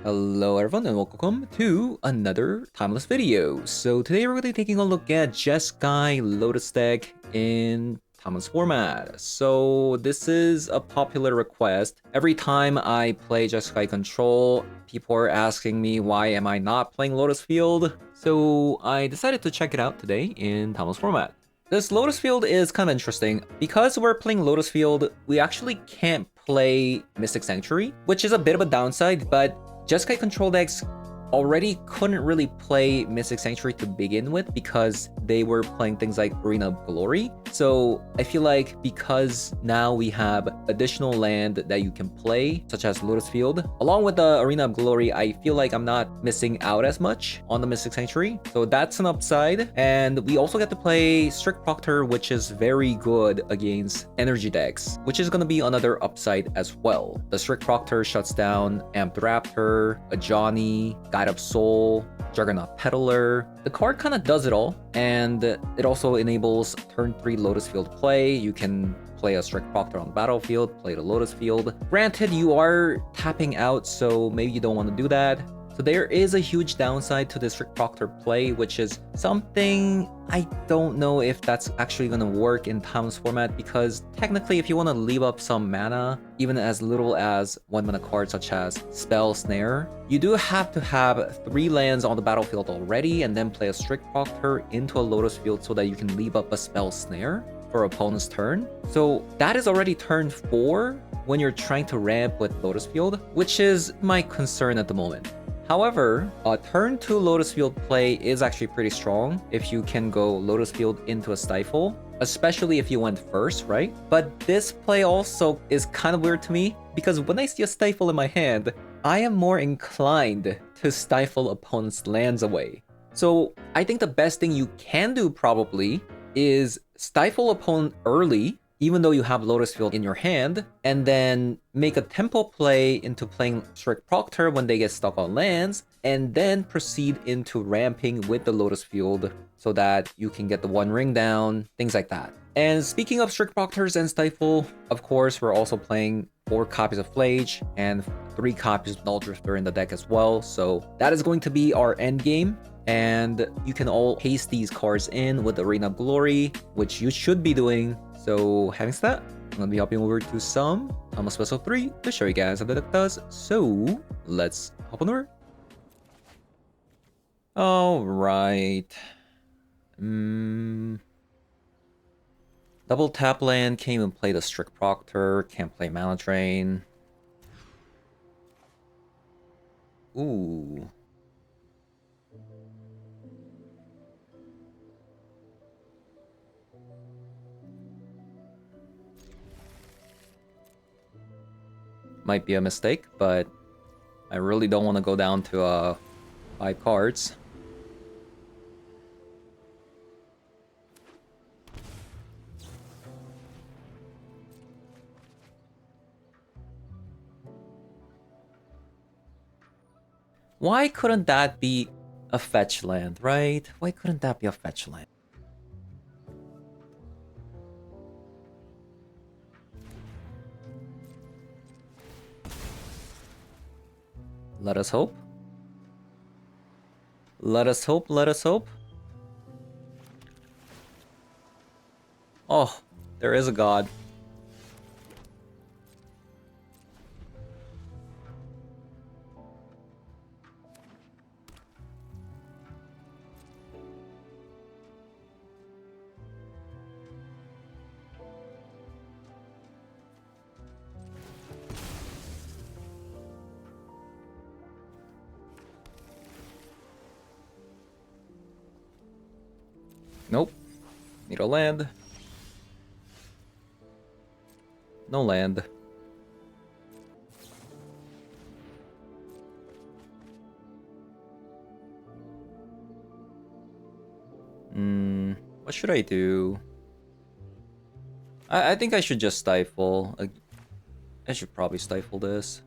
Hello everyone and welcome to another timeless video. So today we're going to be taking a look at Jeskai Lotus deck in timeless format. So this is a popular request. Every time I play Jeskai Control, people are asking me why am I not playing Lotus Field. So I decided to check it out today in timeless format. This Lotus Field is kind of interesting. Because we're playing Lotus Field, we actually can't play Mystic Sanctuary, which is a bit of a downside, but Jeskai control decks already couldn't really play Mystic Sanctuary to begin with because they were playing things like Arena of Glory. So I feel like because now we have additional land that you can play, such as Lotus Field, along with the Arena of Glory, I feel like I'm not missing out as much on the Mystic Sanctuary. So that's an upside. And we also get to play Strict Proctor, which is very good against energy decks, which is going to be another upside as well. The Strict Proctor shuts down Amped Raptor, a Johnny, Guide of Soul, Juggernaut Peddler. The card kind of does it all, and it also enables turn 3 Lotus Field play. You can play a Strict Proctor on the battlefield, play the Lotus Field. Granted, you are tapping out, so maybe you don't want to do that. So there is a huge downside to the Strict Proctor play, which is something I don't know if that's actually going to work in timeless format, because technically if you want to leave up some mana, even as little as 1 mana cards such as Spell Snare, you do have to have 3 lands on the battlefield already and then play a Strict Proctor into a Lotus Field so that you can leave up a Spell Snare for opponent's turn. So that is already turn 4 when you're trying to ramp with Lotus Field, which is my concern at the moment. However, turn 2 Lotus Field play is actually pretty strong if you can go Lotus Field into a Stifle, especially if you went first, right? But this play also is kind of weird to me, because when I see a Stifle in my hand, I am more inclined to stifle opponent's lands away. So I think the best thing you can do probably is stifle opponent early, even though you have Lotus Field in your hand, and then make a tempo play into playing Strict Proctor when they get stuck on lands, and then proceed into ramping with the Lotus Field so that you can get the 1 ring down, things like that. And speaking of Strict Proctors and Stifle, of course, we're also playing 4 copies of Flage and 3 copies of Null Drifter in the deck as well, so that is going to be our end game. And you can all paste these cards in with Arena of Glory, which you should be doing. So having said that, I'm going to be hopping over to some Timeless Special 3 to show you guys how the deck does. So let's hop on over. Alright. Double tap land, can't even play the Strict Proctor, can't play Mana Drain. Ooh. Might be a mistake, but I really don't want to go down to 5 cards. Why couldn't that be a fetch land, right? Why couldn't that be a fetch land? Let us hope. Let us hope, let us hope. Oh, there is a god. Nope. Need a land. No land. What should I do? I think I should just stifle. I should probably stifle this.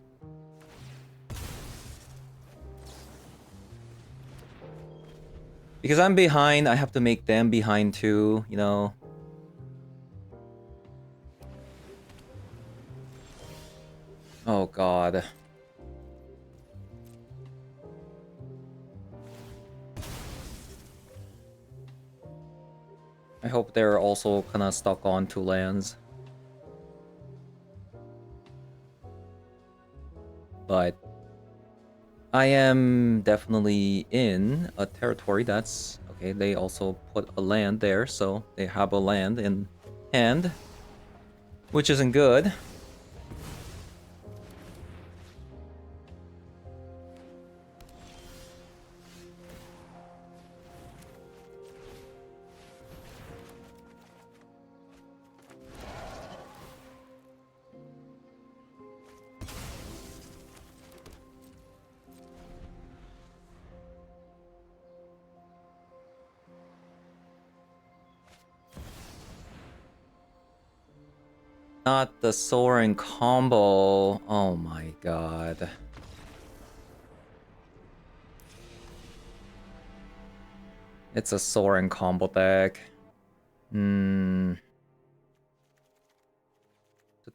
Because I'm behind, I have to make them behind too, you know. Oh god. I hope they're also kind of stuck on 2 lands. But I am definitely in a territory that's... Okay, they also put a land there, so they have a land in hand, which isn't good. Not the soaring combo. Oh my god. It's a soaring combo deck. So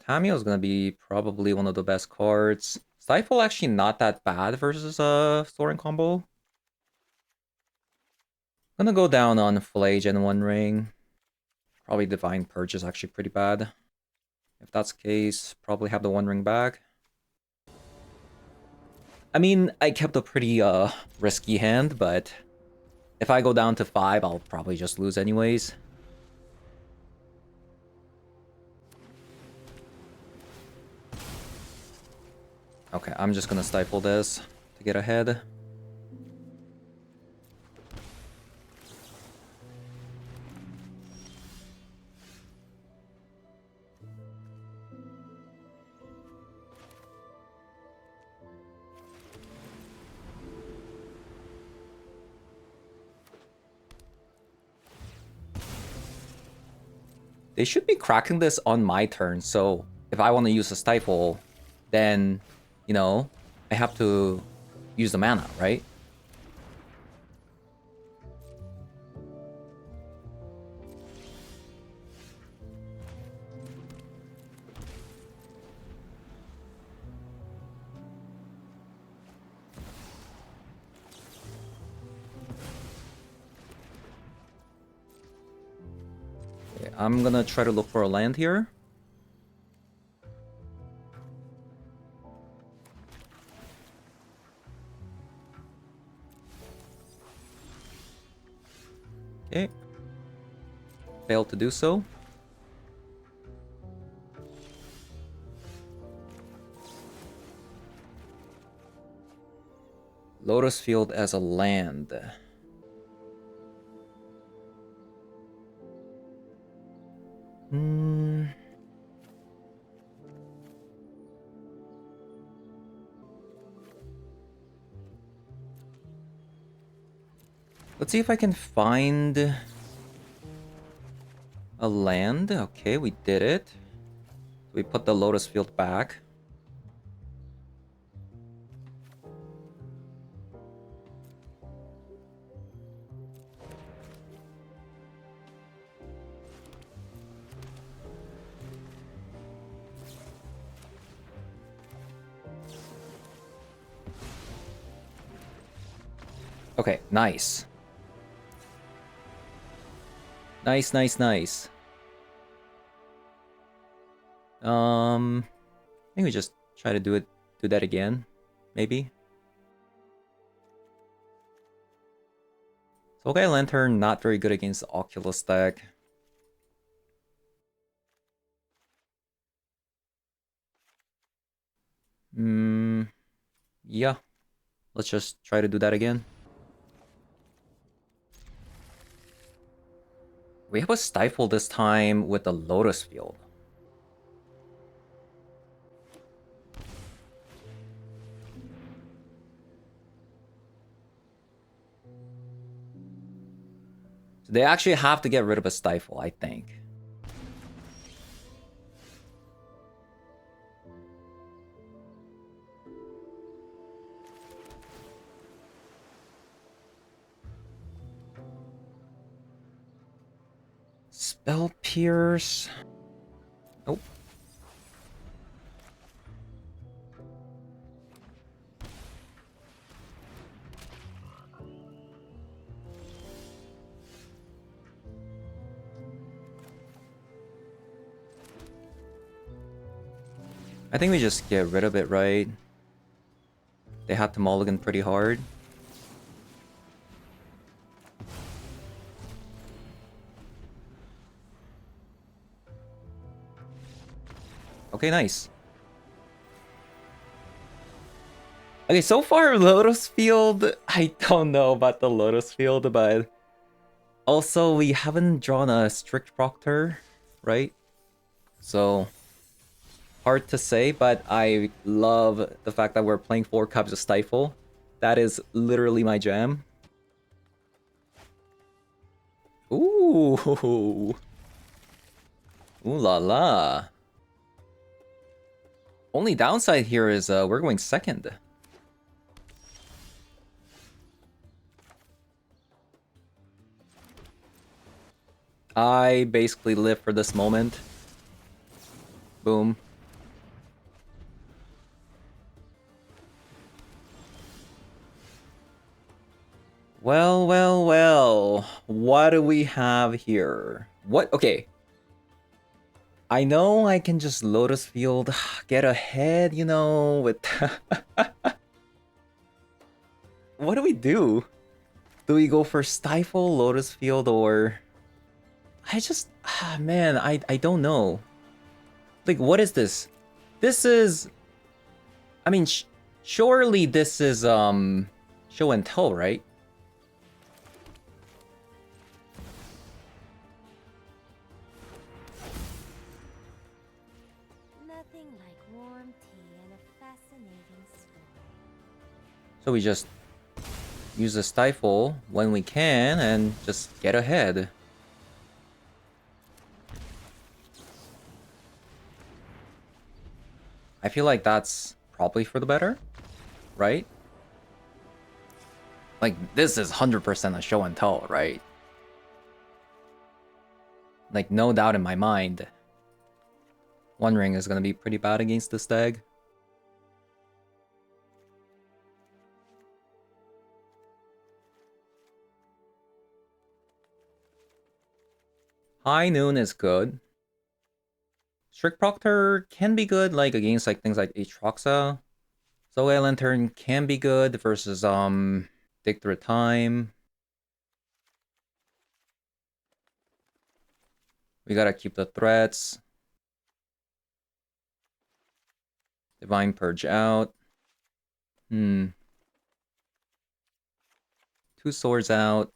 Tamiyo's gonna be probably one of the best cards. Stifle actually not that bad versus a soaring combo. Gonna go down on Flage and One Ring. Probably Divine Purge is actually pretty bad. If that's the case, probably have the One Ring back. I mean, I kept a pretty risky hand, but if I go down to 5, I'll probably just lose anyways. Okay, I'm just gonna Stifle this to get ahead. They should be cracking this on my turn, so if I want to use a Stifle, then, you know, I have to use the mana, right? Okay, I'm gonna try to look for a land here. Okay. Failed to do so. Lotus Field as a land. Let's see if I can find a land. Okay, we did it. We put the Lotus Field back. Okay, nice. Nice, nice, nice. I think we just try to do that again, maybe. So okay, Lantern not very good against the Oculus deck. Yeah. Let's just try to do that again. We have a Stifle this time with the Lotus Field. So they actually have to get rid of a Stifle, I think. Spell Pierce. Nope. I think we just get rid of it, right? They had to mulligan pretty hard. Okay, nice. Okay, so far Lotus Field, I don't know about the Lotus Field, but also we haven't drawn a strict proctor, right? So hard to say, but I love the fact that we're playing 4 cups of Stifle. That is literally my jam. Ooh. Ooh la la. Only downside here is we're going second. I basically live for this moment. Boom. Well, well, well. What do we have here? What? Okay. I know I can just Lotus Field, get ahead, you know, with... What do we do? Do we go for Stifle, Lotus Field, or... I just... man, I don't know. Like, what is this? This is... I mean, surely this is, show and tell, right? Nothing like warm tea and a fascinating story. So we just use the Stifle when we can and just get ahead. I feel like that's probably for the better, right? Like, this is 100% a show and tell, right? Like, no doubt in my mind. One Ring is gonna be pretty bad against this deck. High Noon is good. Strict Proctor can be good, like, against, like, things like Aatroxa. Zoe Lantern can be good versus, Dig Through Time. We gotta keep the threats. Divine Purge out. 2 Swords out.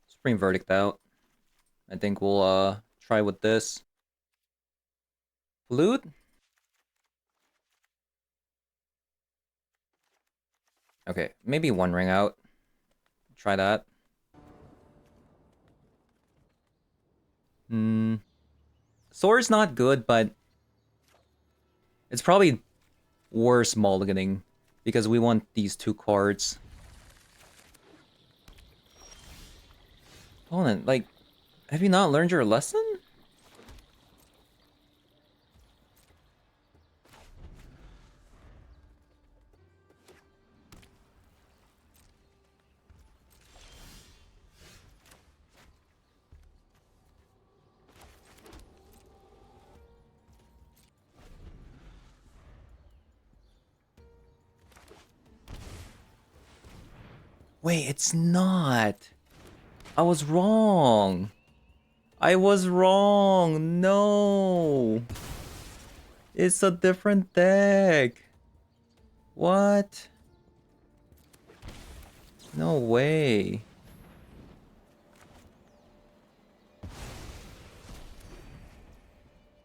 Supreme Verdict out. I think we'll, try with this. Flute? Okay, maybe One Ring out. Try that. Sword's not good, but it's probably worse mulliganing because we want these 2 cards. Opponent, like, have you not learned your lesson? Wait, it's not. I was wrong. I was wrong. No. It's a different deck. What? No way.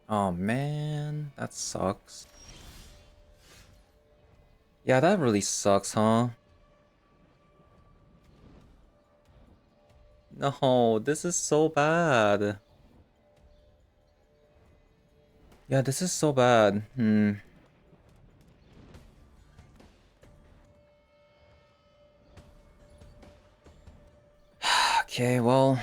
Oh man, that sucks. Yeah, that really sucks, huh? No, this is so bad. Yeah, this is so bad. Okay, well...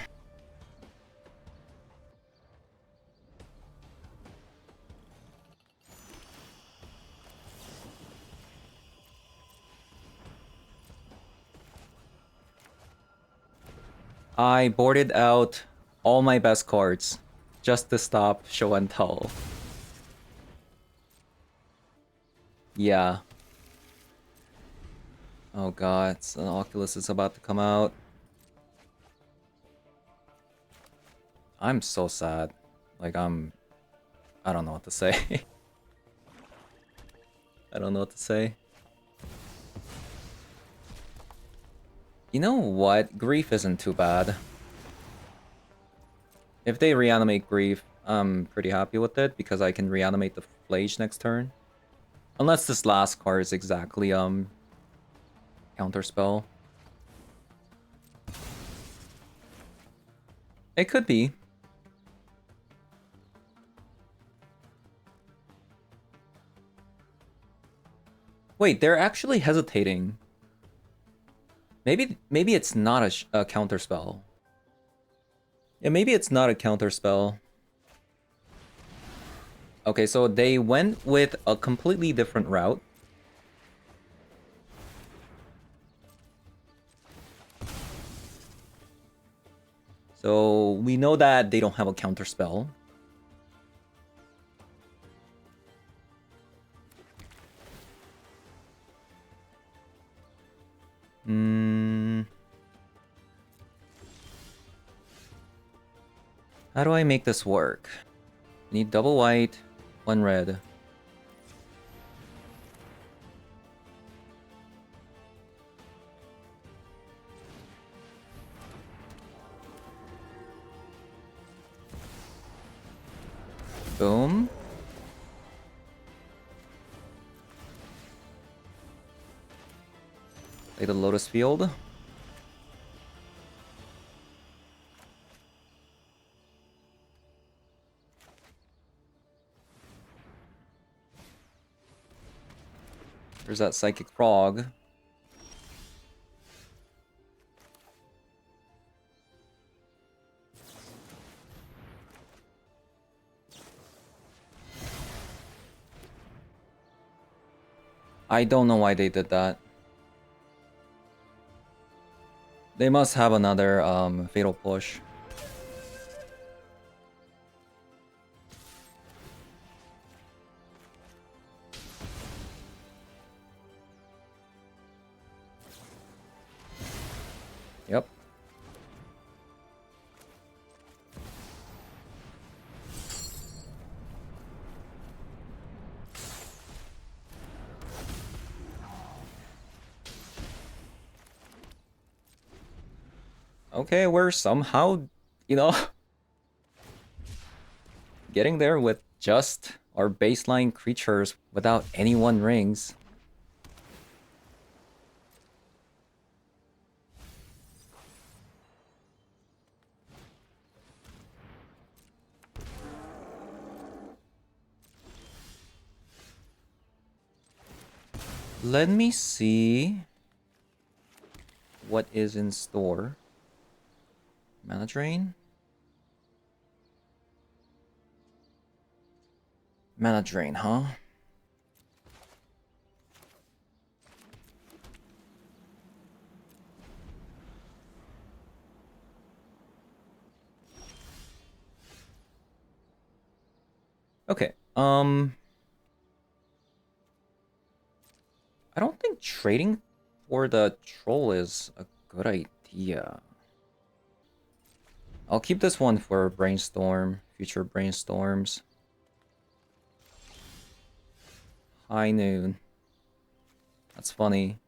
I boarded out all my best cards just to stop show and tell. Yeah. Oh god, so Oculus is about to come out. I'm so sad. Like, I don't know what to say. I don't know what to say. You know what? Grief isn't too bad. If they reanimate Grief, I'm pretty happy with it because I can reanimate the Flage next turn. Unless this last card is exactly counterspell. It could be. Wait, they're actually hesitating. Maybe it's not a counterspell. Yeah, maybe it's not a counterspell. Okay, so they went with a completely different route. So we know that they don't have a counterspell. How do I make this work? Need double white, one red. Boom. Play the Lotus field. There's that Psychic Frog. I don't know why they did that. They must have another Fatal Push. Yep. Okay, we're somehow, you know, getting there with just our baseline creatures without any One Rings. Let me see what is in store. Mana Drain? Mana Drain, huh? Okay, I don't think trading for the troll is a good idea. I'll keep this one for brainstorm, future brainstorms. High noon. That's funny.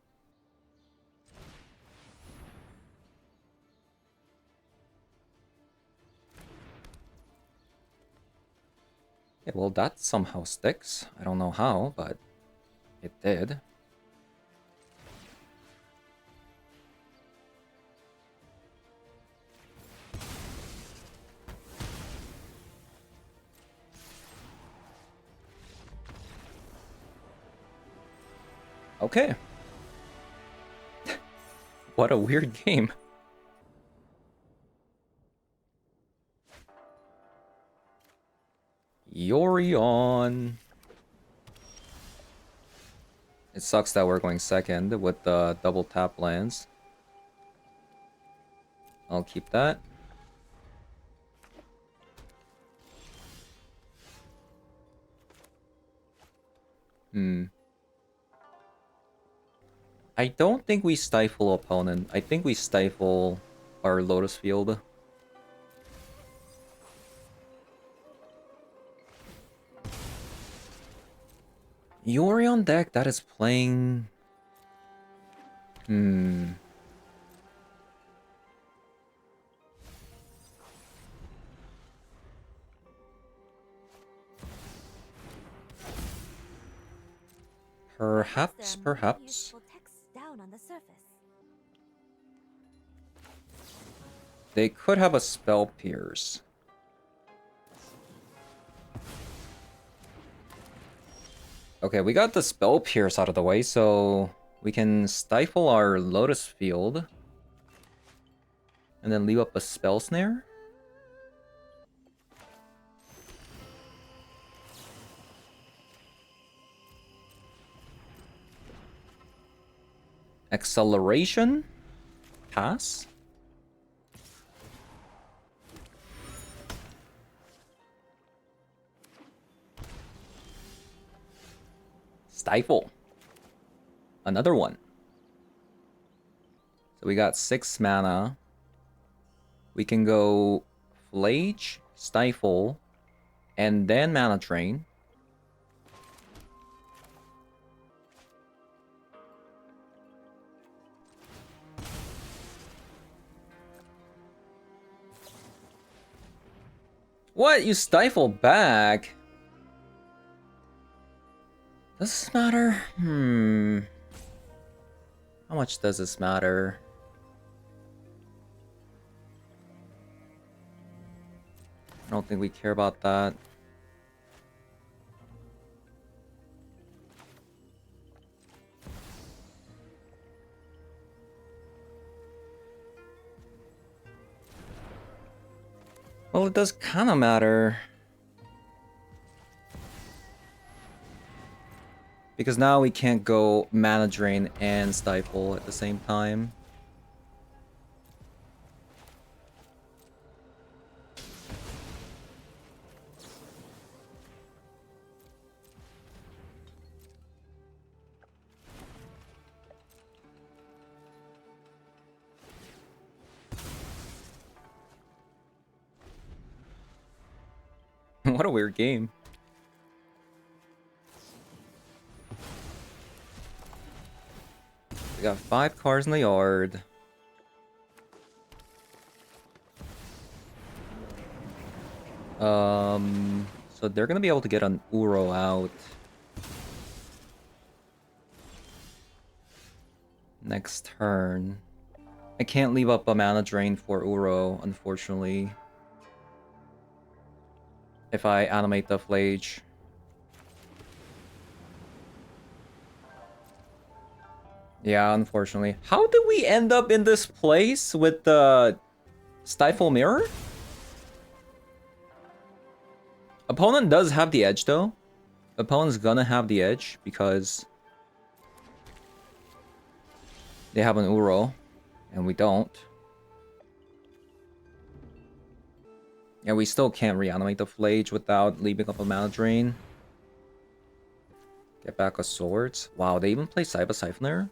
Yeah, well, that somehow sticks. I don't know how, but it did. Okay. What a weird game. Yorion. It sucks that we're going second with the double tap lands. I'll keep that. I don't think we stifle opponent. I think we stifle our Lotus field. Yori on deck that is playing... Perhaps, There are more perhaps. useful texts down on the surface. They could have a spell pierce. Okay, we got the spell pierce out of the way, so we can stifle our Lotus field. And then leave up a spell snare. Acceleration? Pass? Stifle. Another one. So we got 6 mana. We can go Flage, Stifle, and then Mana Drain. What? You stifle back? Does this matter? How much does this matter? I don't think we care about that. Well, it does kind of matter. Because now we can't go Mana Drain and Stifle at the same time. What a weird game. We got 5 cars in the yard. So they're gonna be able to get an Uro out. Next turn. I can't leave up a mana drain for Uro, unfortunately. If I animate the Flage. Yeah, unfortunately. How did we end up in this place with the Stifle Mirror? Opponent does have the edge though. Opponent's gonna have the edge because they have an Uro and we don't. Yeah, we still can't reanimate the Flage without leaving up a mana drain. Get back a Swords. Wow, they even play Cyber Siphoner?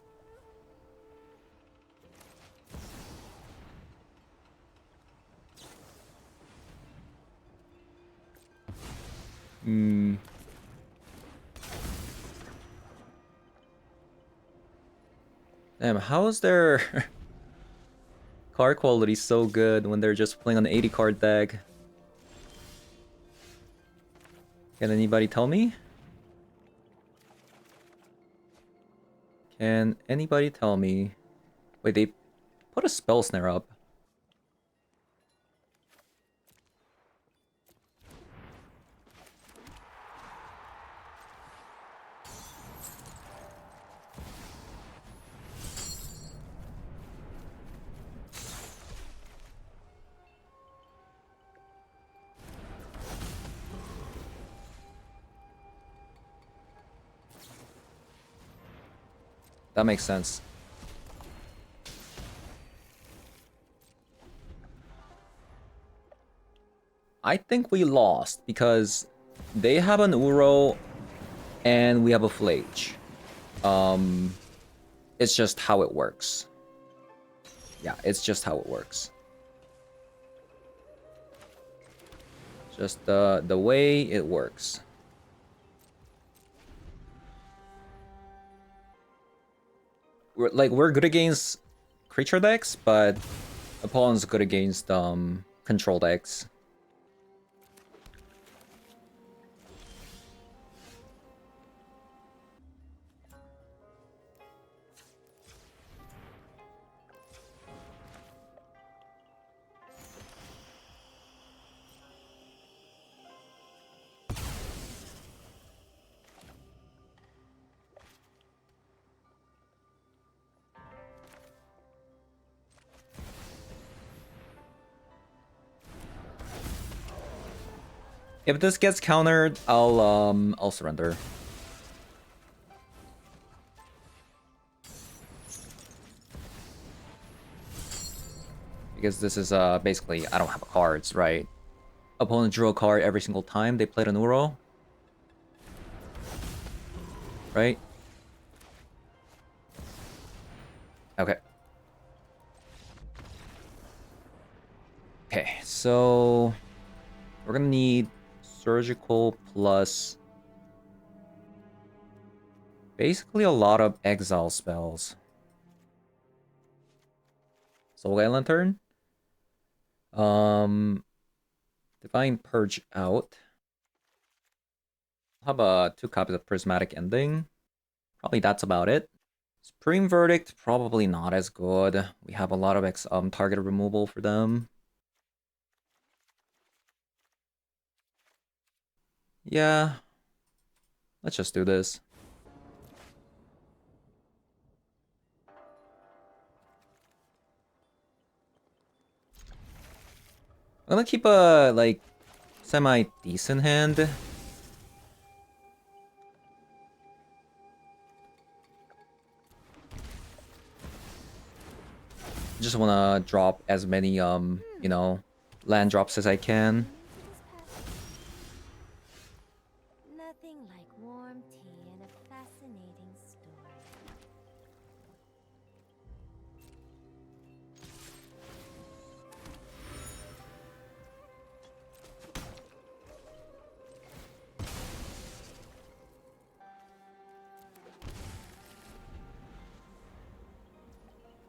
Damn, how is their card quality so good when they're just playing an 80 card deck? Can anybody tell me? Can anybody tell me? Wait, they put a spell snare up. That makes sense. I think we lost because they have an Uro and we have a Flage. It's just how it works. Yeah, it's just how it works. Just the way it works. We're good against creature decks, but opponent's good against control decks. If this gets countered, I'll surrender. Because this is basically I don't have cards, right? Opponent drew a card every single time they played an Uro. Right? Okay. Okay, so we're gonna need surgical plus basically a lot of exile spells. Soulguide Lantern. Divine Purge out. How about 2 copies of Prismatic Ending? Probably that's about it. Supreme Verdict, probably not as good. We have a lot of target removal for them. Yeah. Let's just do this. I'm gonna keep a, like, semi-decent hand. Just wanna drop as many, you know, land drops as I can. Nothing like warm tea and a fascinating story.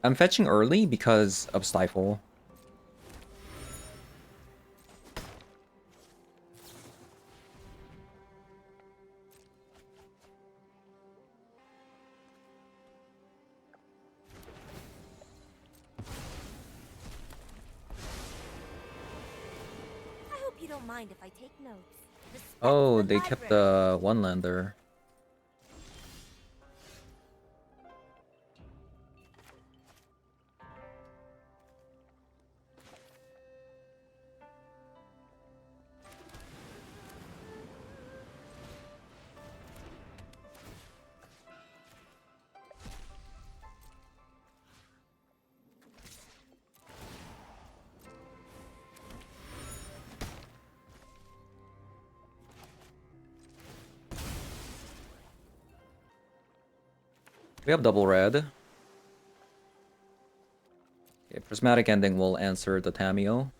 I'm fetching early because of Stifle. I hope you don't mind if I take notes. Respect Oh, the they kept library. the one lander. We have double red. Okay, Prismatic Ending will answer the Tameo.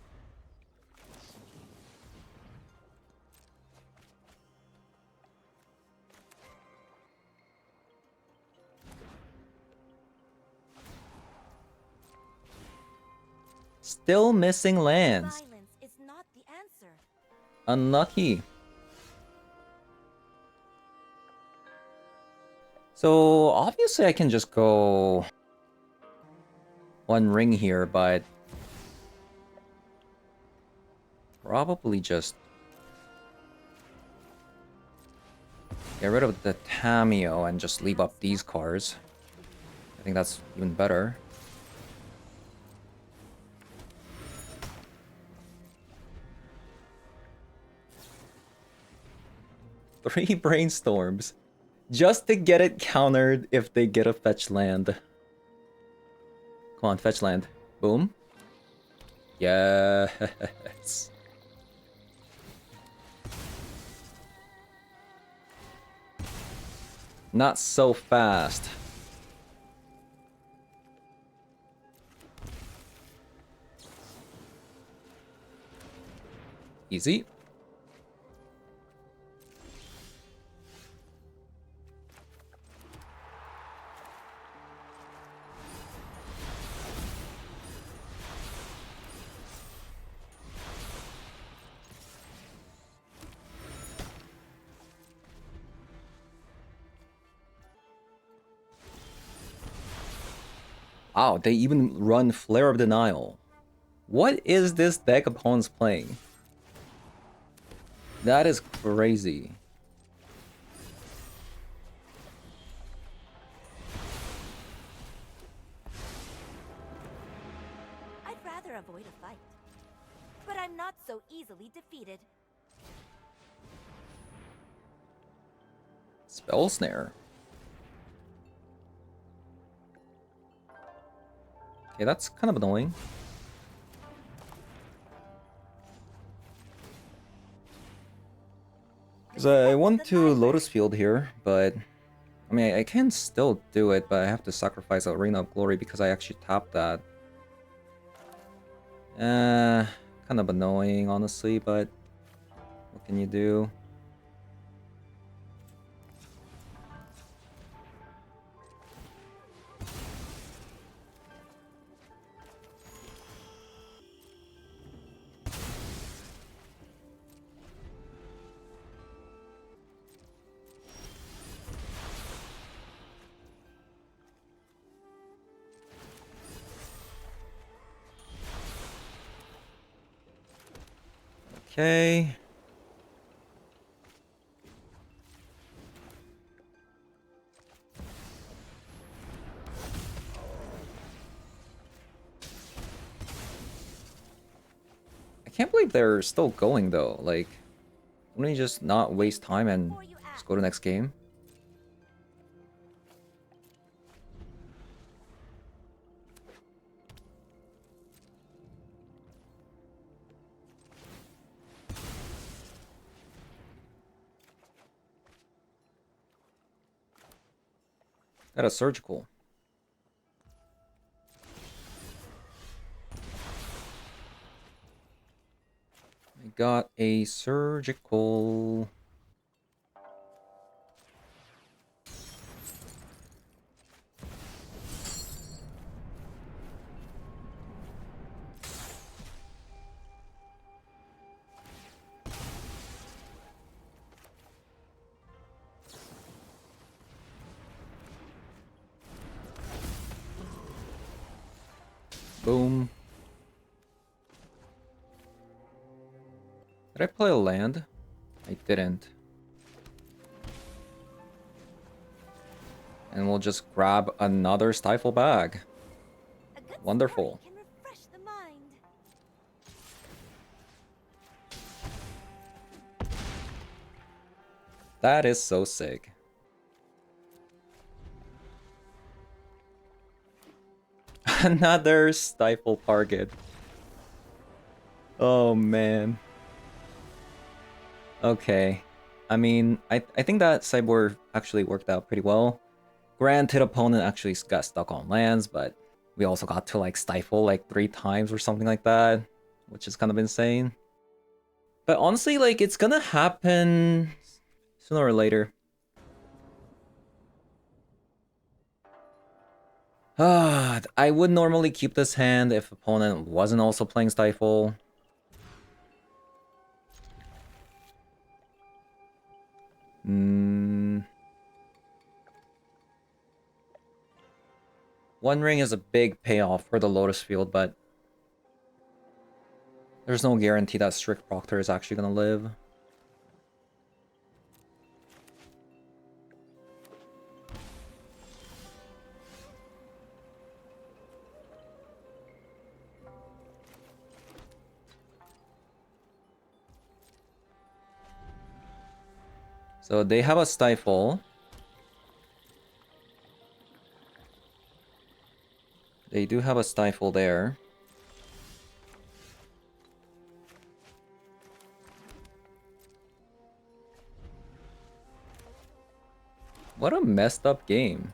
Still missing lands. Violence is not the answer. Unlucky. So obviously I can just go one ring here, but probably just get rid of the Tameo and just leave up these cards. I think that's even better. Three brainstorms. Just to get it countered if they get a fetch land. Come on, fetch land. Boom. Yes. Not so fast. Easy. Wow, they even run Flare of Denial. What is this deck opponent's playing? That is crazy. I'd rather avoid a fight. But I'm not so easily defeated. Spell Snare. Okay, that's kind of annoying. Because I want to Lotus Field here, but... I mean, I can still do it, but I have to sacrifice Arena of Glory because I actually tapped that. Kind of annoying, honestly, but... What can you do? Okay. I can't believe they're still going though. Like, wouldn't you just not waste time and just go to next game? Got a surgical. I got a surgical. Boom. Did I play a land? I didn't. And we'll just grab another Stifle bag. Wonderful. Can refresh the mind. That is so sick. Another Stifle target. Oh man. Okay. I mean, I think that sideboard actually worked out pretty well. Granted, opponent actually got stuck on lands, but we also got to like Stifle like 3 times or something like that, which is kind of insane. But honestly, like, it's gonna happen sooner or later. I would normally keep this hand if opponent wasn't also playing Stifle. One ring is a big payoff for the Lotus Field, but there's no guarantee that Strict Proctor is actually gonna live. So they have a Stifle. They do have a Stifle there. What a messed up game.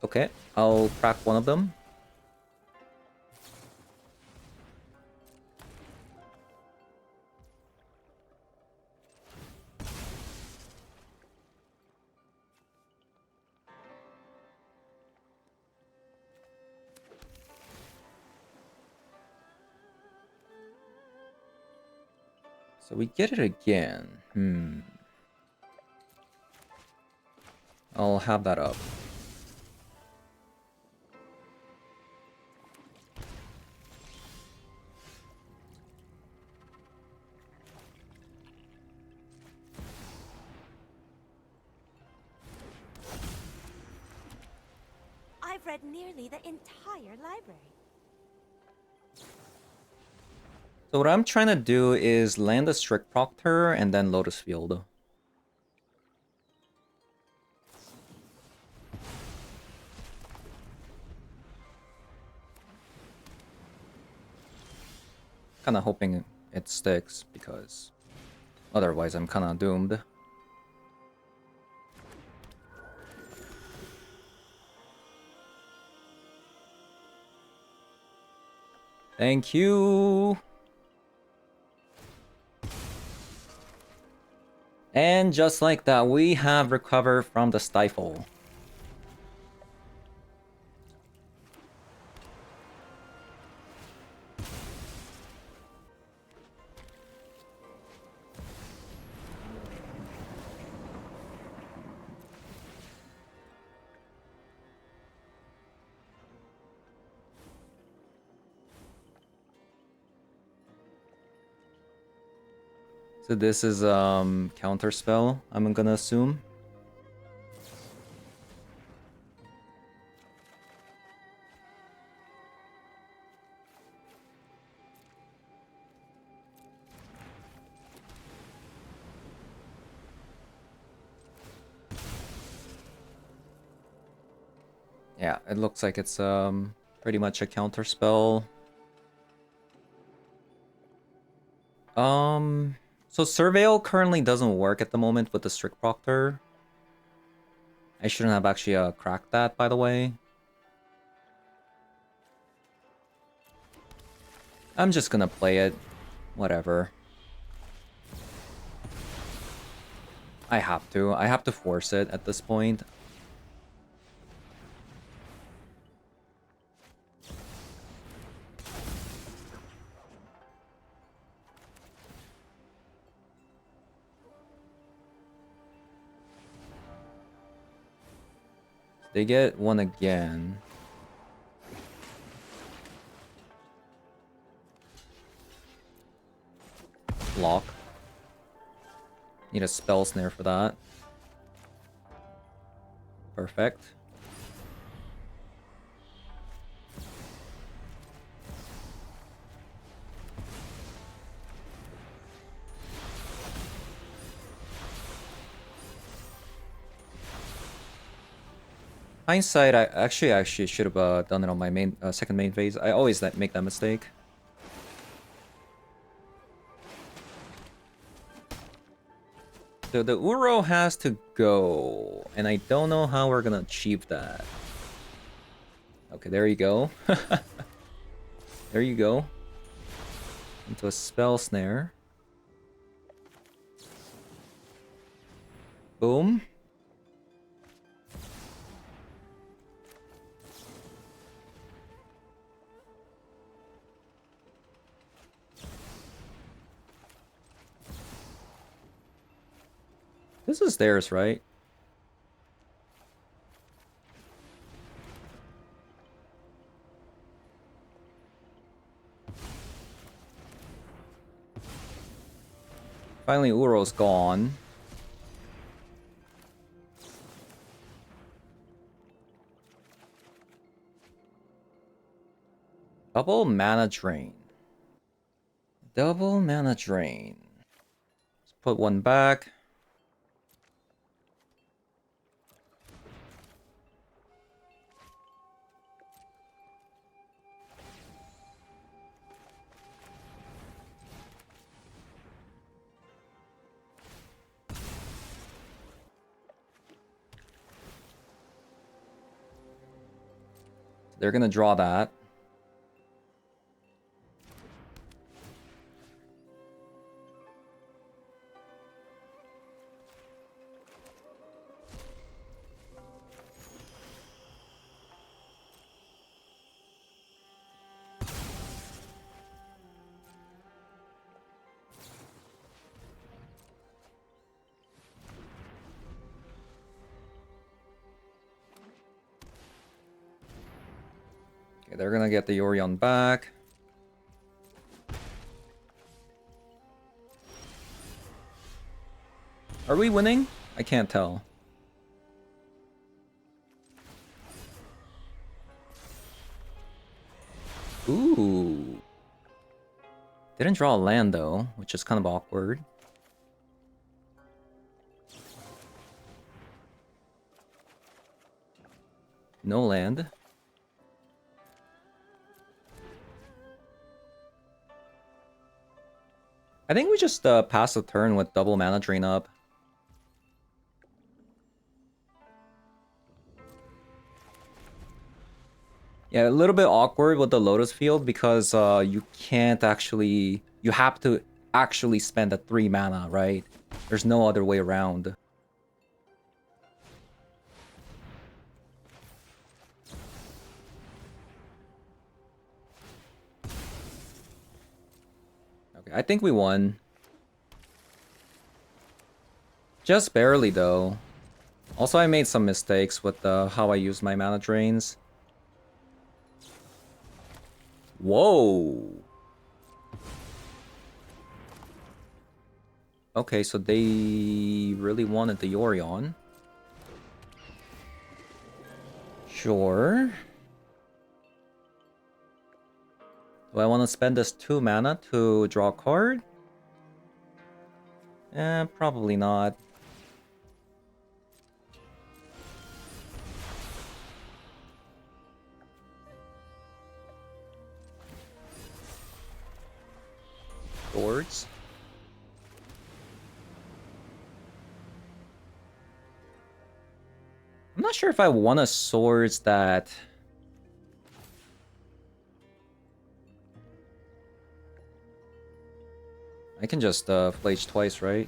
Okay, I'll crack one of them. So we get it again. I'll have that up. I've read nearly the entire library. So what I'm trying to do is land a Strict Proctor and then Lotus Field. Kind of hoping it sticks because otherwise I'm kind of doomed. Thank you. And just like that, we have recovered from the Stifle. So this is counter spell, I'm gonna assume. Yeah, it looks like it's pretty much a counter spell. So Surveil currently doesn't work at the moment with the Strict Proctor. I shouldn't have actually cracked that, by the way. I'm just gonna play it. Whatever. I have to. I have to force it at this point. They get one again. Block. Need a spell snare for that. Perfect. Hindsight, I actually should have done it on my main second main phase. I always make that mistake. So the Uro has to go, and I don't know how we're gonna achieve that. Okay, there you go. There you go. Into a spell snare. Boom. This is theirs, right? Finally, Uro's gone. Double mana drain. Double mana drain. Let's put one back. They're gonna draw that. Okay, they're gonna get the Yorion back. Are we winning? I can't tell. Ooh. Didn't draw a land though, which is kind of awkward. No land. I think we just pass the turn with double mana drain up. Yeah, a little bit awkward with the Lotus field because you can't actually... You have to actually spend the 3 mana, right? There's no other way around. Okay, I think we won. Just barely, though. Also, I made some mistakes with how I used my mana drains. Whoa! Okay, so they really wanted the Yorion. Sure. Do I want to spend this 2 mana to draw a card? Probably not. Swords. I'm not sure if I want a swords that... I can just flage twice, right?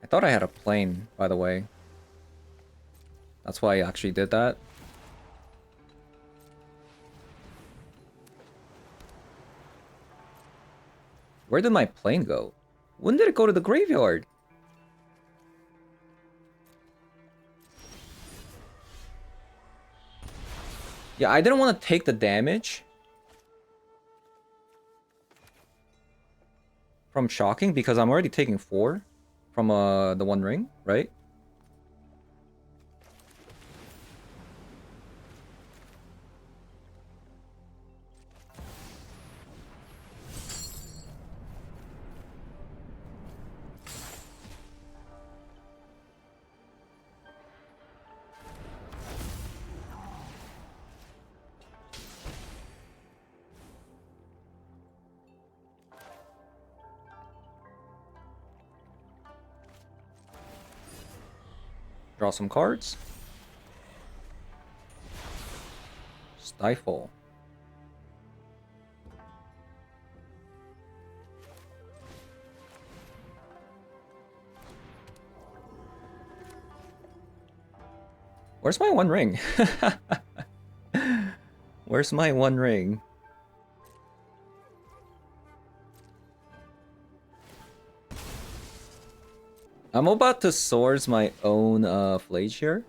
I thought I had a plane, by the way. That's why I actually did that. Where did my plane go? When did it go to the graveyard? Yeah, I didn't want to take the damage from shocking because I'm already taking 4 from the One Ring, right? Draw some cards. Stifle. Where's my One Ring? Where's my One Ring? I'm about to source my own flage here.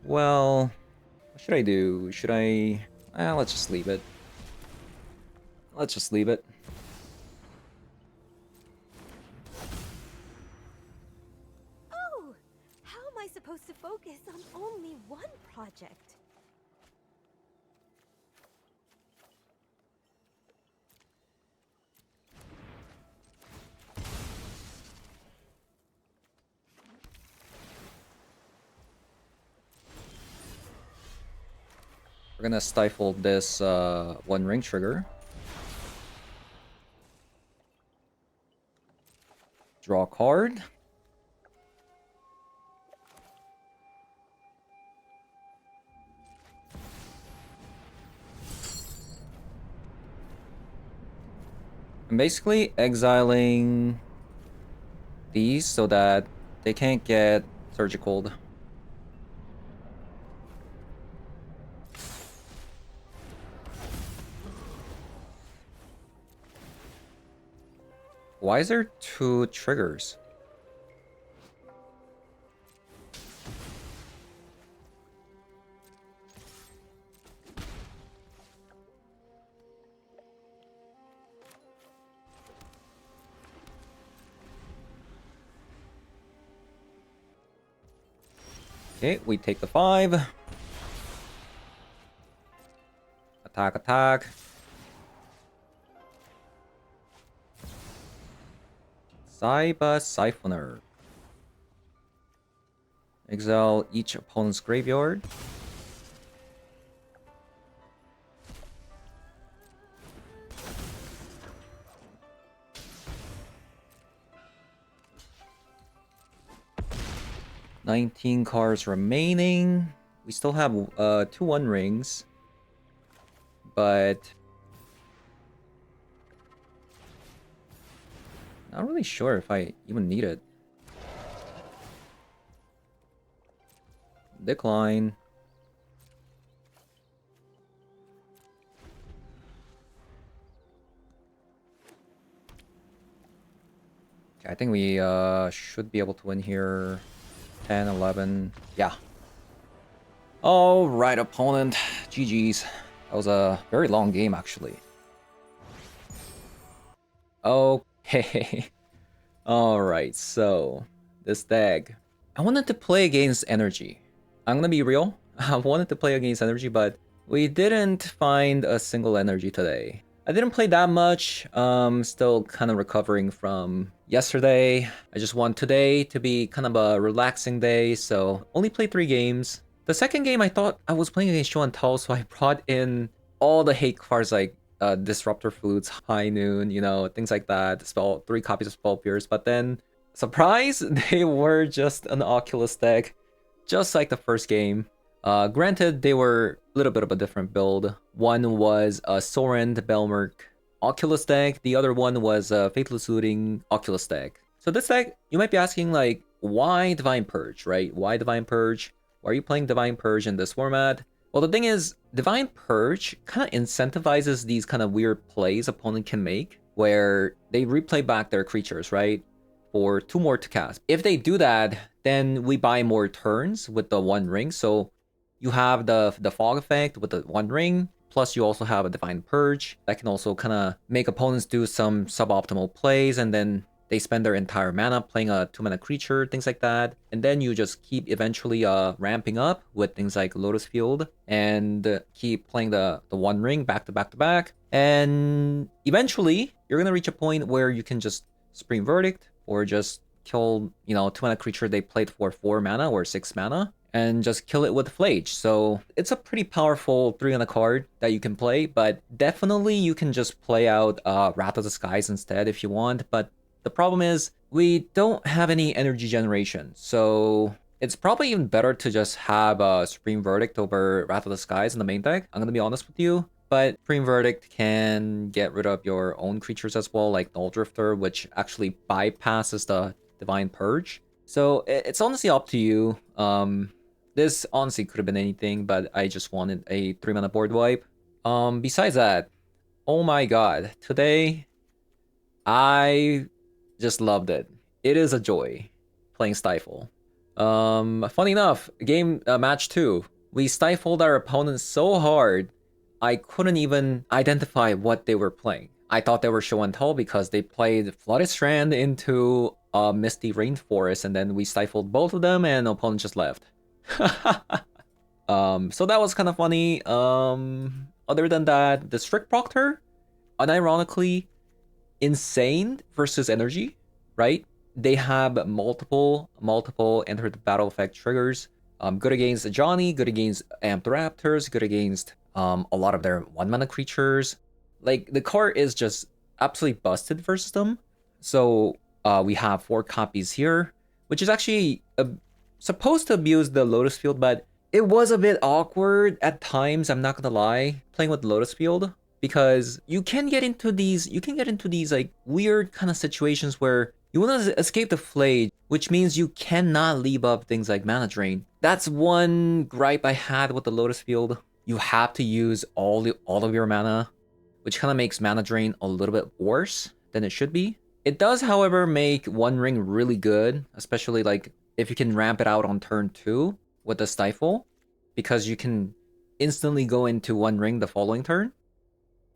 Well, what should I do? Should I... let's just leave it. Let's just leave it. Oh! How am I supposed to focus on only one project? We're gonna stifle this One Ring trigger. Draw a card. I'm basically exiling these so that they can't get surgical. Why is there 2 triggers? Okay, we take the 5. Attack, attack. Saiba Siphoner. Exile each opponent's graveyard. $19 cards remaining. We still have 2 1 rings. But not really sure if I even need it. Decline. Okay, I think we should be able to win here. 10, 11. Yeah. All right, opponent. GG's. That was a very long game, actually. Okay. Alright, so this deck. I wanted to play against Energy. I'm gonna be real. I wanted to play against Energy, but we didn't find a single Energy today. I didn't play that much. Still kind of recovering from yesterday. I just want today to be kind of a relaxing day, so only played 3 games. The second game, I thought I was playing against Show and Tell, so I brought in all the hate cards like Disruptor Flutes, High Noon, you know, things like that. 3 copies of Spell Pierce, but then, surprise, they were just an Oculus deck, just like the first game. Granted, they were a little bit of a different build. One was a Soren Belmerk Oculus deck, the other one was a Faithless Looting Oculus deck. So this deck, you might be asking, like, why Divine Purge, right? Why Divine Purge? Why are you playing Divine Purge in this format? Well, the thing is, Divine Purge kind of incentivizes these kind of weird plays opponent can make, where they replay back their creatures, right? For 2 more to cast. If they do that, then we buy more turns with the 1 ring. So you have the fog effect with the 1 ring, plus you also have a Divine Purge that can also kind of make opponents do some suboptimal plays, and then they spend their entire mana playing a 2-mana creature, things like that. And then you just keep eventually ramping up with things like Lotus Field and keep playing the 1 ring back to back to back. And eventually, you're going to reach a point where you can just Supreme Verdict or just kill, you know, 2-mana creature they played for 4 mana or 6 mana and just kill it with Flage. So it's a pretty powerful 3-mana card that you can play, but definitely you can just play out Wrath of the Skies instead if you want. But the problem is, we don't have any energy generation, so it's probably even better to just have a Supreme Verdict over Wrath of the Skies in the main deck. I'm gonna be honest with you, but Supreme Verdict can get rid of your own creatures as well, like Null Drifter, which actually bypasses the Divine Purge. So it's honestly up to you. This honestly could have been anything, but I just wanted a 3-mana board wipe. Besides that, oh my god, today I just loved it. It is a joy playing Stifle. Funny enough, match 2, we stifled our opponents so hard, I couldn't even identify what they were playing. I thought they were Show and Tell because they played Flooded Strand into Misty Rainforest, and then we stifled both of them and the opponent just left. So that was kind of funny. Other than that, the Strict Proctor, unironically, insane versus Energy, right? They have multiple enter the battle effect triggers. Good against Johnny, good against Amped Raptors, good against a lot of their 1-mana creatures. Like, the card is just absolutely busted versus them. So we have 4 copies here, which is actually supposed to abuse the Lotus Field, but it was a bit awkward at times, I'm not gonna lie, playing with Lotus Field. because you can get into these like weird kind of situations where you want to escape the Flay, which means you cannot leave up things like mana drain. That's one gripe I had with the Lotus field. You have to use all of your mana, which kind of makes mana drain a little bit worse than it should be. It does, however, make One Ring really good, especially like if you can ramp it out on turn 2 with the Stifle, because you can instantly go into One Ring the following turn,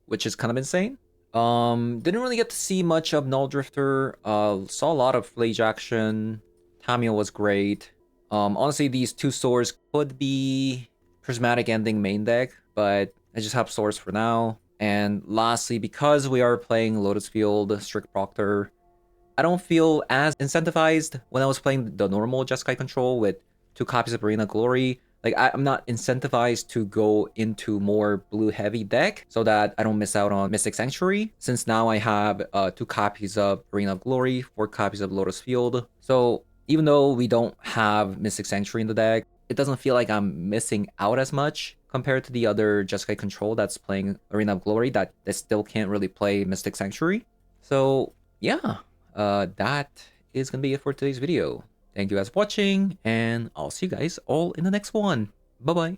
which is kind of insane. Didn't really get to see much of Null Drifter. Saw a lot of Flage action. Tamio was great. Honestly, these two swords could be Prismatic Ending main deck, but I just have swords for now. And lastly, because we are playing Lotus Field Strict Proctor, I don't feel as incentivized when I was playing the normal Jeskai control with 2 copies of Arena Glory. Like, I'm not incentivized to go into more blue heavy deck so that I don't miss out on Mystic Sanctuary, since now I have 2 copies of Arena of Glory, 4 copies of Lotus Field. So even though we don't have Mystic Sanctuary in the deck, it doesn't feel like I'm missing out as much compared to the other Jeskai control that's playing Arena of Glory that still can't really play Mystic Sanctuary. So yeah, that is gonna be it for today's video. Thank you guys for watching, and I'll see you guys all in the next one. Bye-bye.